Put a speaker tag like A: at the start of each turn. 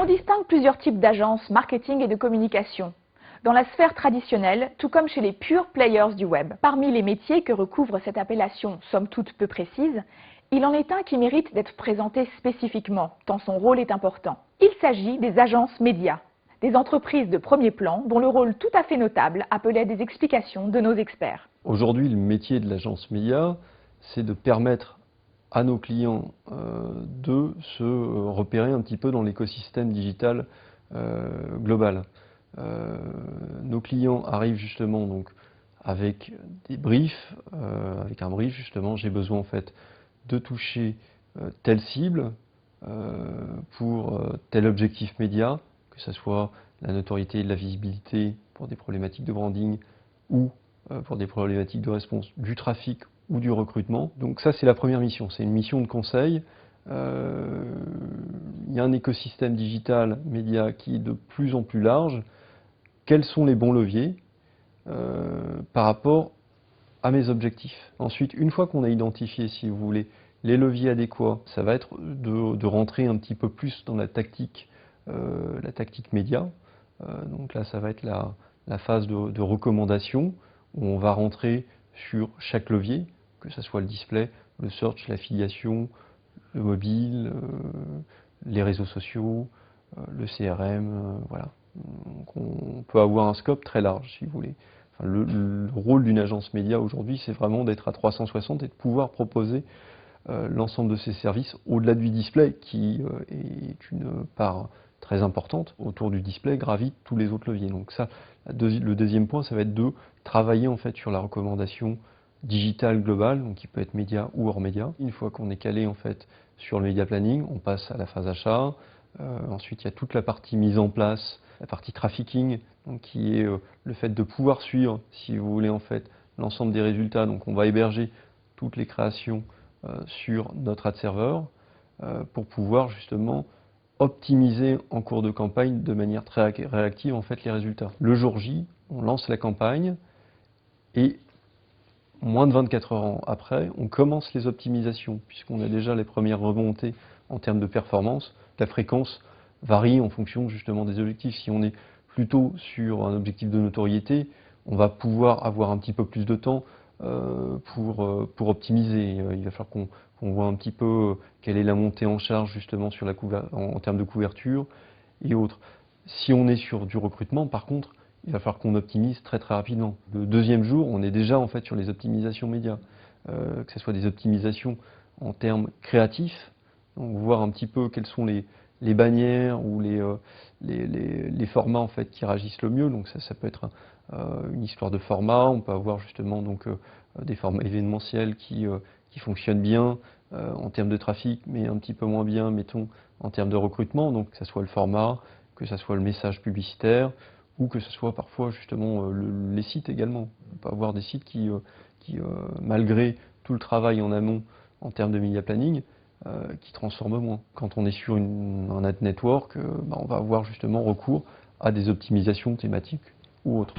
A: On distingue plusieurs types d'agences marketing et de communication. Dans la sphère traditionnelle, tout comme chez les pure players du web. Parmi les métiers que recouvre cette appellation, somme toute peu précise, il en est un qui mérite d'être présenté spécifiquement, tant son rôle est important. Il s'agit des agences médias, des entreprises de premier plan dont le rôle tout à fait notable appelait des explications de nos experts.
B: Aujourd'hui, le métier de l'agence média, c'est de permettre à nos clients de se repérer un petit peu dans l'écosystème digital global. Nos clients arrivent justement donc avec des briefs, avec un brief justement, j'ai besoin en fait de toucher telle cible pour tel objectif média, que ce soit la notoriété et de la visibilité pour des problématiques de branding ou pour des problématiques de réponse du trafic ou du recrutement. Donc ça c'est la première mission, c'est une mission de conseil. Il y a un écosystème digital média qui est de plus en plus large. Quels sont les bons leviers par rapport à mes objectifs? Ensuite, une fois qu'on a identifié, si vous voulez, les leviers adéquats, ça va être de rentrer un petit peu plus dans la tactique média. Donc là, ça va être la phase de recommandation, où on va rentrer sur chaque levier, que ce soit le display, le search, l'affiliation, le mobile, les réseaux sociaux, le CRM, voilà. Donc on peut avoir un scope très large, si vous voulez. Enfin, le rôle d'une agence média aujourd'hui, c'est vraiment d'être à 360 et de pouvoir proposer l'ensemble de ces services au-delà du display, qui est une part très importante. Autour du display gravitent tous les autres leviers. Donc ça, le deuxième point, ça va être de travailler en fait sur la recommandation digitale globale, donc qui peut être média ou hors média. Une fois qu'on est calé en fait sur le média planning, on passe à la phase achat. Ensuite, il y a toute la partie mise en place, la partie trafficking, donc qui est le fait de pouvoir suivre, si vous voulez en fait, l'ensemble des résultats. Donc on va héberger toutes les créations sur notre ad server pour pouvoir justement optimiser en cours de campagne de manière très réactive en fait les résultats. Le jour J, on lance la campagne et moins de 24 heures après, on commence les optimisations puisqu'on a déjà les premières remontées en termes de performance. La fréquence varie en fonction justement des objectifs. Si on est plutôt sur un objectif de notoriété, on va pouvoir avoir un petit peu plus de temps pour optimiser. Il va falloir qu'on voit un petit peu quelle est la montée en charge justement sur en termes de couverture et autres. Si on est sur du recrutement, par contre, il va falloir qu'on optimise très très rapidement. Le deuxième jour, on est déjà en fait sur les optimisations médias, que ce soit des optimisations en termes créatifs, donc voir un petit peu quelles sont les bannières ou les formats en fait qui réagissent le mieux. Donc ça peut être une histoire de format. On peut avoir justement donc des formats événementiels qui fonctionnent bien en termes de trafic, mais un petit peu moins bien, mettons, en termes de recrutement. Donc que ce soit le format, que ce soit le message publicitaire, ou que ce soit parfois justement les sites également. On peut avoir des sites qui malgré tout le travail en amont en termes de media planning, qui transforment moins. Quand on est sur un ad network, on va avoir justement recours à des optimisations thématiques ou autres.